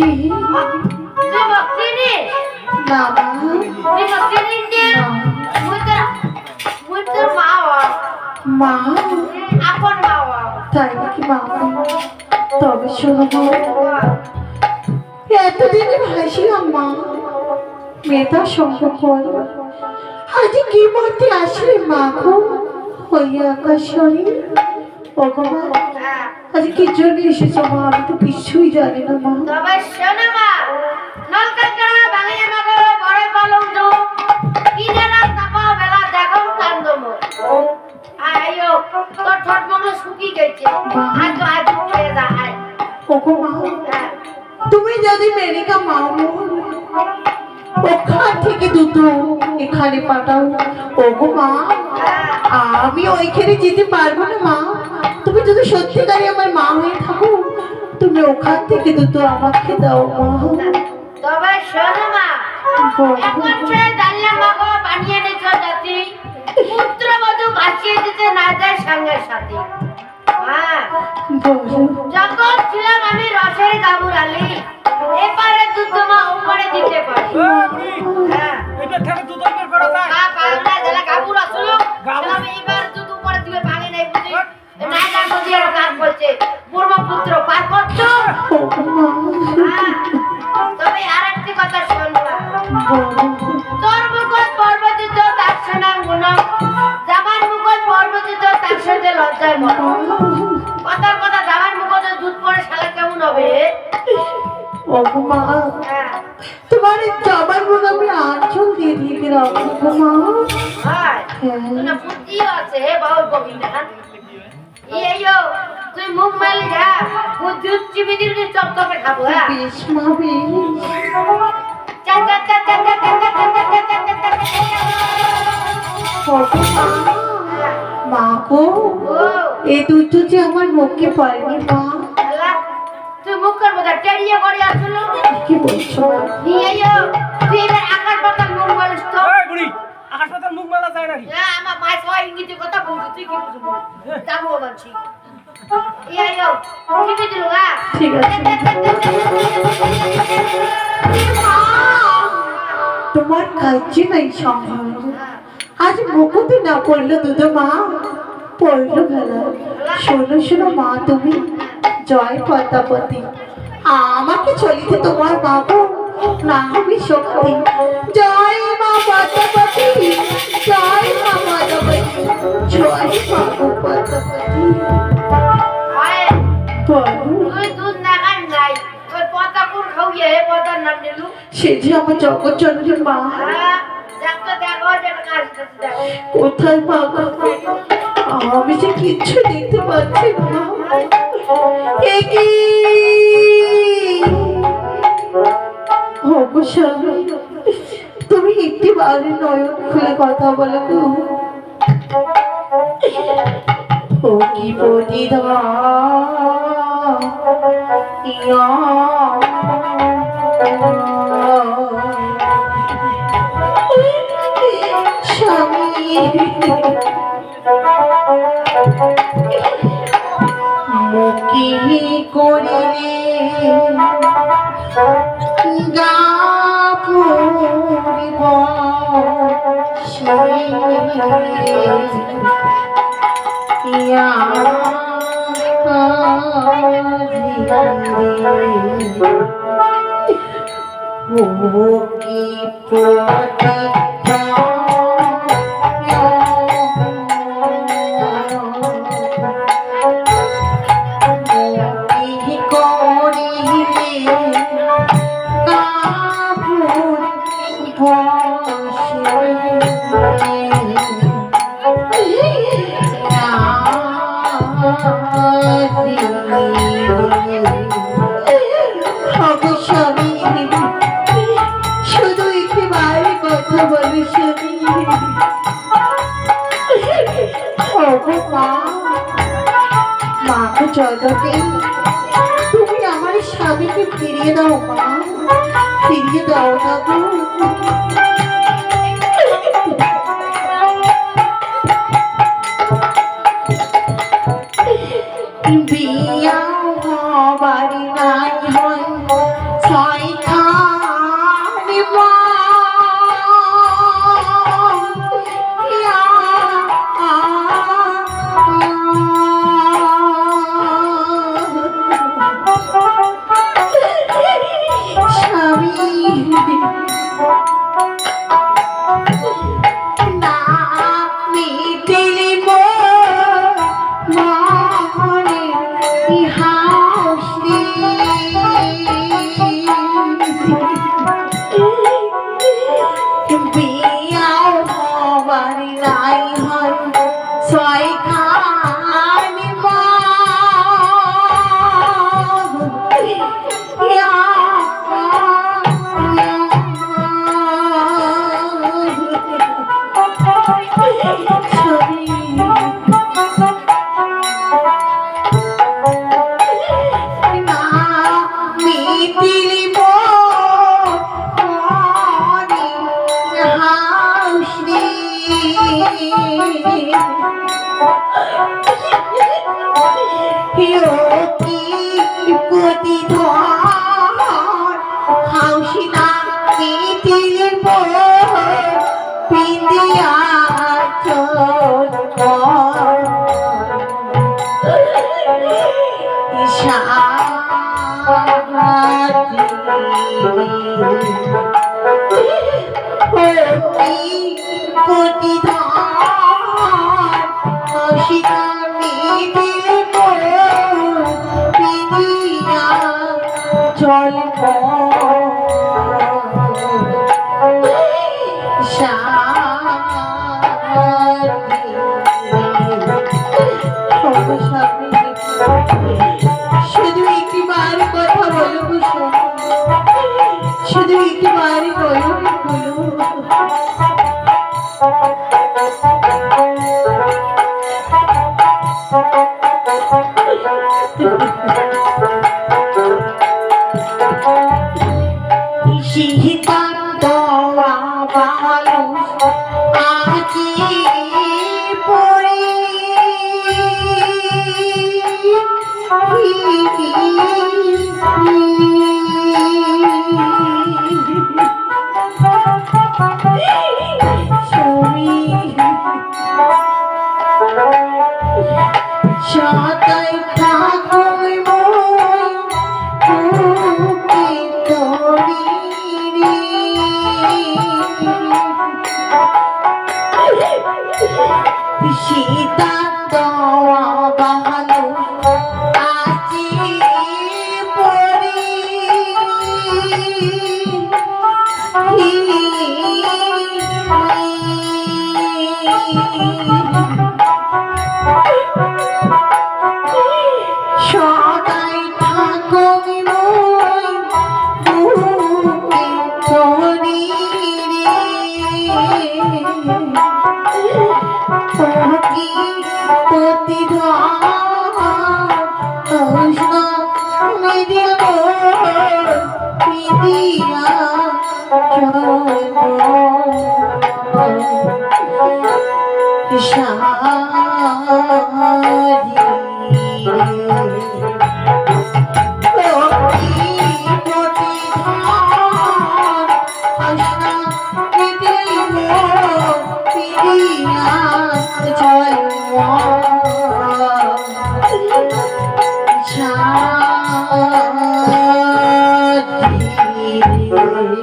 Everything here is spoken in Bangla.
তুই ভক্তি নিস না মা, তুই ভক্তি নিস যে মুই তোর মা মা আপন মা তাই নাকি মা? তবে শোনো মা, এতদিনে ভাসিলাম মা, মেধা সম্ভব আজ কি মতে আসলে মা গো হইয়া আকাশনী? ভগবান আজ কি জন্য এসেছো মা? আমি তো কিছুই জানি না মা। তবে শোনো মা, নলকাকা বাঙালি মাগো বড় পালং দো কি জানা তাপা বেলা দেখো কান্দম আয়ো তোর ঠোঁট মনে শুকিয়ে গেছে আজ আজ উঠে যায়। ওগো মা, তুমি যদি মেরিকা মাও ওখান থেকে দুটো এখানে পাঠাও। ওগো মা, আমি ওইখানে যেতে পারবো না মা। তুমি যদি সত্যিকারে আমার মা হয়ে থাকো, তুমি ওখান থেকে দুটো আমাকে দাও মা। তবে শোনো মা, এখন সে দাল্লা মাগো বানিয়ে নিছো জাতি পুত্রবধূ বাঁচিয়ে দিতে না যায় সঙ্গের সাথে। হ্যাঁ, যখন ছিলাম আমি রসের গাবুর আলী, এপারে দুধ মা ওপারে দিতে পারি। হ্যাঁ, এটা থেকে দুধ বের করা যায় মা পাগলা জেলা গাবুর আসলো আমি এবার দুধ উপরে দিবে ভাঙে নাই বুঝি না জান বুঝি আর কাজ বলছে ব্রহ্মপুত্র পার করছো। হ্যাঁ, তবে আরেকটি কথা শুনবা, তোর মুখে পর্বতিত তার শোনা গুণ, জামার মুখে পর্বতিত তার সাথে লজ্জায় মন। কথার কথা জামার মুখে দুধ পরে শালা কেমন হবে? ওগো মা, তোমার জামার মনে আমি আঁচল দিয়ে দিয়ে রাখবো মা। হয় না বুদ্ধি আছে বাউল বগি না ইয়ো তুই মুখ মারলি যা বুদ্ধি চিবি দিলে চপচপে খাবো। হ্যাঁ বেশ মা, বেশ। চা চা চা চা চা চা চা চা চা চা ওগো মা, মা গো, ও এই দুটো যে আমার মুখে পায়নি মা। আল্লাহ তুই মুখ কর বোধা টেরিয়ে করে আসলো কি বলছো মা? ইয়ো তুই এবার আকাশ পাতাল মুখ মারিস তো। এই বুড়ি আকাশ পাতাল মুখ মেলা যায় নাকি? হ্যাঁ আমার মা সবাই ইংরেজি কথা বলছি তুই কি বুঝবি যাবো বলছি ইয়ো চিবি দিল হ্যাঁ ঠিক আছে। তোমার কাছে নাই সম্ভব। আজ মুকুতে না পড়লো দুটো মা, পড়লো খেলা। শোনো শোনো মা, তুমি জয় পদ্মাবতী, আমাকে চলিতে তোমার বাবু না হবে শক্তি। জয় মা পদ্মাবতী, জয় মা পদ্মাবতী, জয় মা পদ্মাবতী। হয় বলো, তুই দুধ না খাই নাই ওই পতা কোন খাইয়ে হে পতা না নিলু। সে যে আমার জগৎ জননী মা। হ্যাঁ দেখো দেখো যেটা কাজ করতে দেখো কোথায় মা গো? আমি যে কিচ্ছু দেখতে পাচ্ছি না। এ কি অবশ্যই তুমি একটি বারে নয়ন খুলে কথা বলো গো। ও কি প্রতিদা স্বামী মুখি করিলে গা পুরিব কি প্রতীক্ষা শুধু একটি বাইরে কথা বলি শুনি। মাকে জগতে তুমি আমার স্বামীকে ফিরিয়ে দাও মা, ফিরিয়ে দাও না গো। বিয়া বাড়ি নাই হয় ছয়খানি জল শুধু একটিবার কথা বলো কুসুম, শুধু একটিবার বলো বলো Thank you.